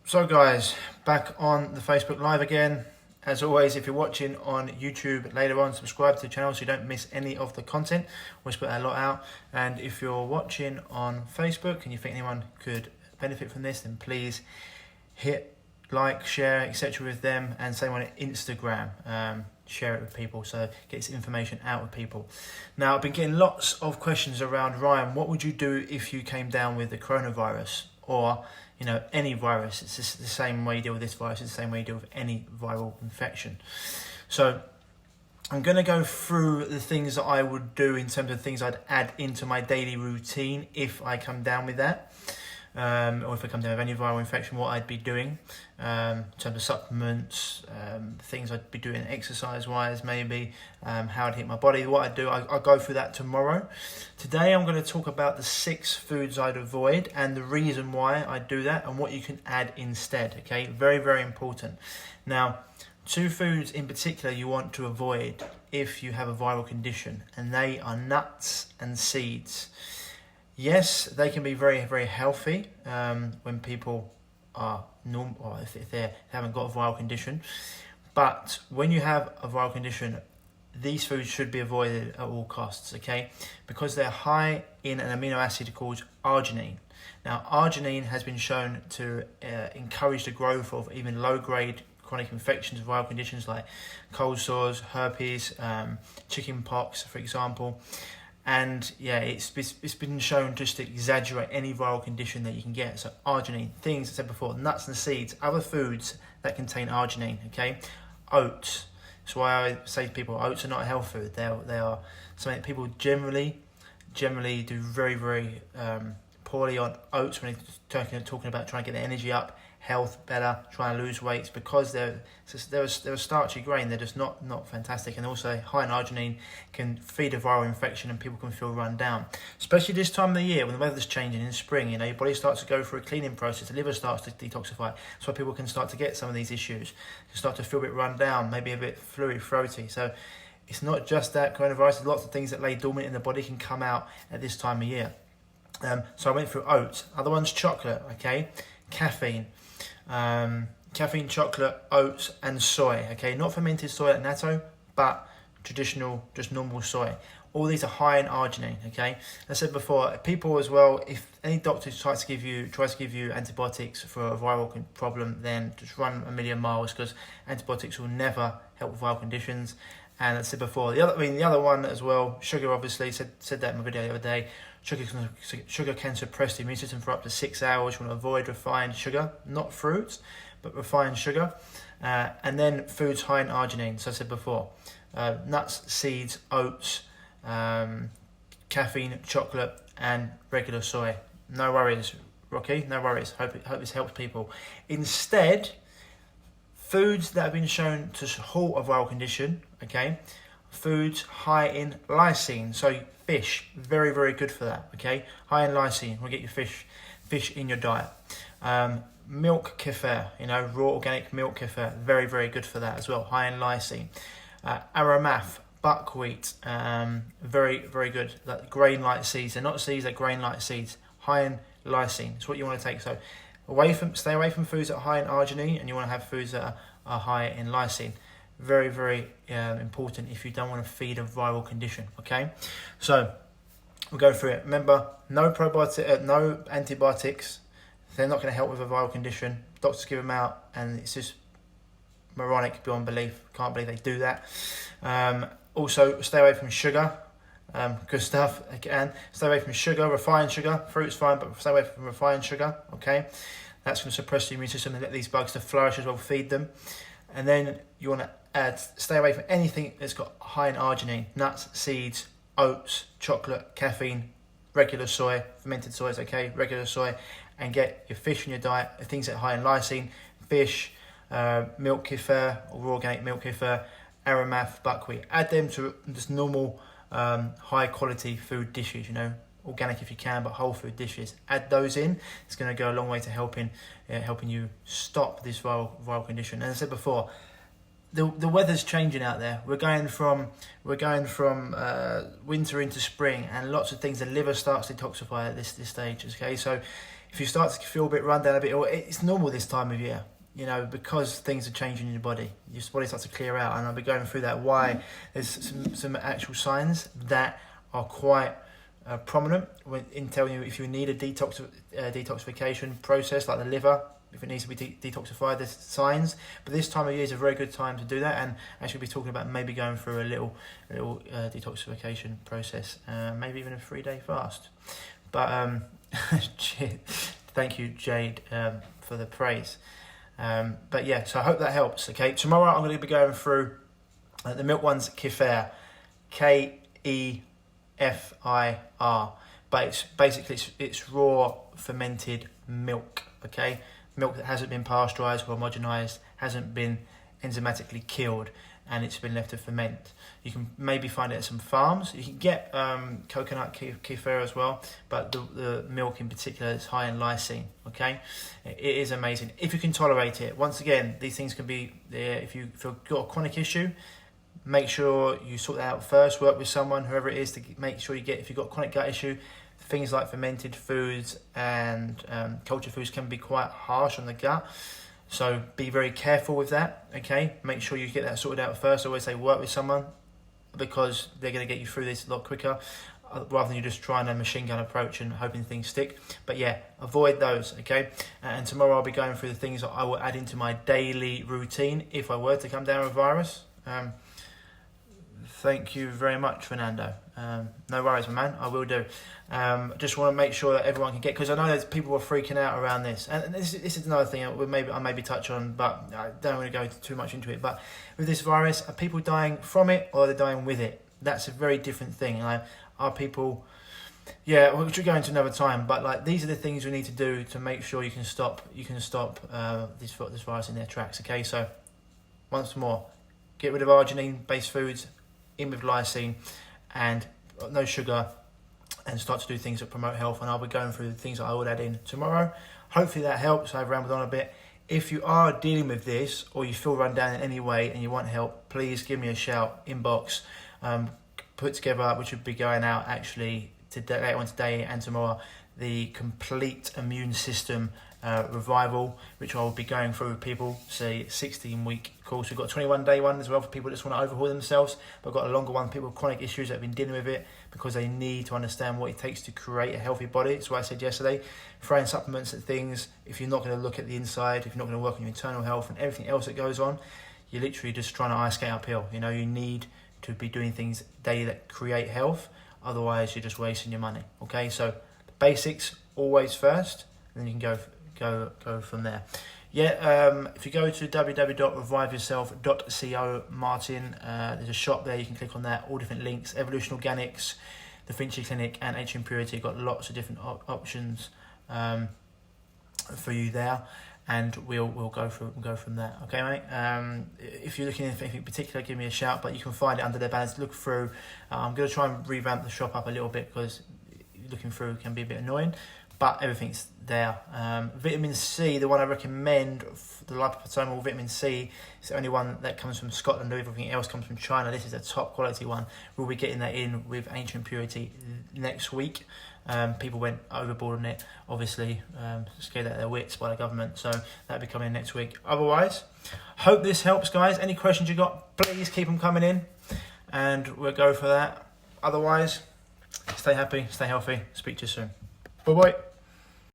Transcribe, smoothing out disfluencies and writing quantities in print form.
So guys, back on the Facebook Live again. As always, if you're watching on YouTube later on, subscribe to the channel so you don't miss any of the content. We put a lot out. And if you're watching on Facebook and you think anyone could benefit from this, then please hit like, share, etc. with them, and same on Instagram. Share it with people so it gets information out with people. Now, I've been getting lots of questions around, Ryan, what would you do if you came down with the coronavirus? Or, any virus. It's just the same way you deal with this virus, it's the same way you deal with any viral infection. So I'm going to go through the things that I would do in terms of things I'd add into my daily routine if I come down with that. Or if I come down with any viral infection, what I'd be doing in terms of supplements, things I'd be doing exercise-wise, maybe how I'd hit my body, what I'd do. I'll go through that tomorrow. Today I'm going to talk about the 6 foods I'd avoid and the reason why I do that and what you can add instead. Okay, very, very important. Now, 2 foods in particular you want to avoid if you have a viral condition, and they are nuts and seeds. Yes, they can be very, very healthy when people are normal, or if they haven't got a viral condition. But when you have a viral condition, these foods should be avoided at all costs, okay? Because they're high in an amino acid called arginine. Now, arginine has been shown to encourage the growth of even low-grade chronic infections, viral conditions like cold sores, herpes, chicken pox, for example. And yeah, it's been shown just to exaggerate any viral condition that you can get. So arginine, things I said before, nuts and seeds, other foods that contain arginine, okay? Oats. That's why I say to people, oats are not a health food. They are something that people generally do very, very poorly on oats when they're talking about trying to get their energy up, health better, trying to lose weight, because they're a starchy grain. They're just not fantastic, and also high in arginine can feed a viral infection and people can feel run down, especially this time of the year when the weather's changing in spring. Your body starts to go through a cleaning process, the liver starts to detoxify, so people can start to get some of these issues, can start to feel a bit run down, maybe a bit fluid, throaty. So it's not just that coronavirus, there's lots of things that lay dormant in the body can come out at this time of year. So I went through oats. Other ones, chocolate, okay, caffeine, chocolate, oats, and soy. Okay, not fermented soy like natto, but traditional, just normal soy. All these are high in arginine. Okay, as I said before, people as well. If any doctor tries to give you antibiotics for a viral problem, then just run a million miles, because antibiotics will never help with viral conditions. And as I said before, the other one as well, sugar. Obviously, said that in my video the other day. Sugar can suppress the immune system for up to 6 hours. You want to avoid refined sugar, not fruits, but refined sugar. And then foods high in arginine. So I said before, nuts, seeds, oats, caffeine, chocolate, and regular soy. No worries, Rocky. No worries. Hope this helps people. Instead, foods that have been shown to halt a viral condition. Okay, foods high in lysine. So fish, very, very good for that, okay? High in lysine, we'll get your fish in your diet. Milk kefir, raw organic milk kefir, very, very good for that as well, high in lysine. Aramath, buckwheat, very, very good. That grain-like seeds, they're not seeds, they're grain-like seeds, high in lysine. It's what you want to take. So stay away from foods that are high in arginine, and you want to have foods that are high in lysine. Very, very important if you don't want to feed a viral condition, okay? So we'll go through it. Remember, no antibiotics. They're not going to help with a viral condition. Doctors give them out, and it's just moronic beyond belief. Can't believe they do that. Also, stay away from sugar. Good stuff. Again, stay away from sugar, refined sugar. Fruit's fine, but stay away from refined sugar, okay? That's going to suppress the immune system and let these bugs to flourish as well, feed them. And then you want to stay away from anything that's got high in arginine, nuts, seeds, oats, chocolate, caffeine, regular soy, fermented soy is okay, regular soy, and get your fish in your diet, things that are high in lysine, fish, milk kefir, or raw organic milk kefir, aramath, buckwheat. Add them to just normal high quality food dishes, organic if you can, but whole food dishes. Add those in. It's going to go a long way to helping you stop this viral condition. And as I said before, the weather's changing out there. We're going from winter into spring, and lots of things. The liver starts to detoxify at this stage. Okay, so if you start to feel a bit run down a bit, or it's normal this time of year, you know, because things are changing in your body starts to clear out, and I'll be going through that, why there's some actual signs that are quite prominent in telling you if you need a detoxification process, like the liver, if it needs to be detoxified, there's signs. But this time of year is a very good time to do that, and actually be talking about maybe going through a little detoxification process, maybe even a 3-day fast. But thank you, Jade, for the praise. But yeah, so I hope that helps. Okay, tomorrow I'm going to be going through the Milk One's Kefir, Kefir, but it's basically it's raw fermented milk. Okay, milk that hasn't been pasteurised or homogenised, hasn't been enzymatically killed, and it's been left to ferment. You can maybe find it at some farms. You can get coconut kefir as well, but the milk in particular is high in lysine. Okay, it is amazing if you can tolerate it. Once again, these things can be there if you've got a chronic issue. Make sure you sort that out first. Work with someone, whoever it is, to make sure you get. If you've got a chronic gut issue, things like fermented foods and cultured foods can be quite harsh on the gut. So be very careful with that, okay? Make sure you get that sorted out first. I always say work with someone, because they're going to get you through this a lot quicker, rather than you just trying a machine gun approach and hoping things stick. But yeah, avoid those, okay? And tomorrow I'll be going through the things that I will add into my daily routine if I were to come down with virus. Thank you very much, Fernando. No worries, my man. I will do. Just want to make sure that everyone can get, because I know there's people are freaking out around this, and this is another thing I maybe touch on, but I don't want to go too much into it. But with this virus, are people dying from it, or are they dying with it? That's a very different thing. Are people? Yeah, we should go into another time. But like, these are the things we need to do to make sure you can stop this virus in their tracks. Okay, so once more, get rid of arginine-based foods, in with lysine, and no sugar, and start to do things that promote health. And I'll be going through the things that I would add in tomorrow. Hopefully that helps. I've rambled on a bit. If you are dealing with this, or you feel run down in any way and you want help, please give me a shout, inbox. Put together, which would be going out actually today, later on today and tomorrow, the complete immune system revival, which I will be going through with people. Say 16-week course. We've got a 21-day one as well for people that just want to overhaul themselves, but I've got a longer one for people with chronic issues that have been dealing with it, because they need to understand what it takes to create a healthy body. That's why I said yesterday, throwing supplements at things, if you're not going to look at the inside, if you're not going to work on your internal health and everything else that goes on, you're literally just trying to ice skate uphill. You know, you need to be doing things daily that create health, otherwise you're just wasting your money. Okay, so the basics always first, and then you can go from there. Yeah, if you go to www.reviveyourself.co, Martin, there's a shop there, you can click on that, all different links, Evolution Organics, the Finchley Clinic and Ancient Purity, got lots of different options for you there, and we'll go from there. Okay, mate. If you're looking for anything particular, give me a shout, but you can find it under their banners. Look through. I'm going to try and revamp the shop up a little bit, because looking through can be a bit annoying, but everything's there. Vitamin C, the one I recommend, the liposomal vitamin C, is the only one that comes from Scotland. Everything else comes from China. This is a top quality one. We'll be getting that in with Ancient Purity next week. People went overboard on it, obviously, scared out of their wits by the government, so that'll be coming in next week. Otherwise, hope this helps, guys. Any questions you got, please keep them coming in, and we'll go for that. Otherwise, stay happy, stay healthy. Speak to you soon. Bye bye.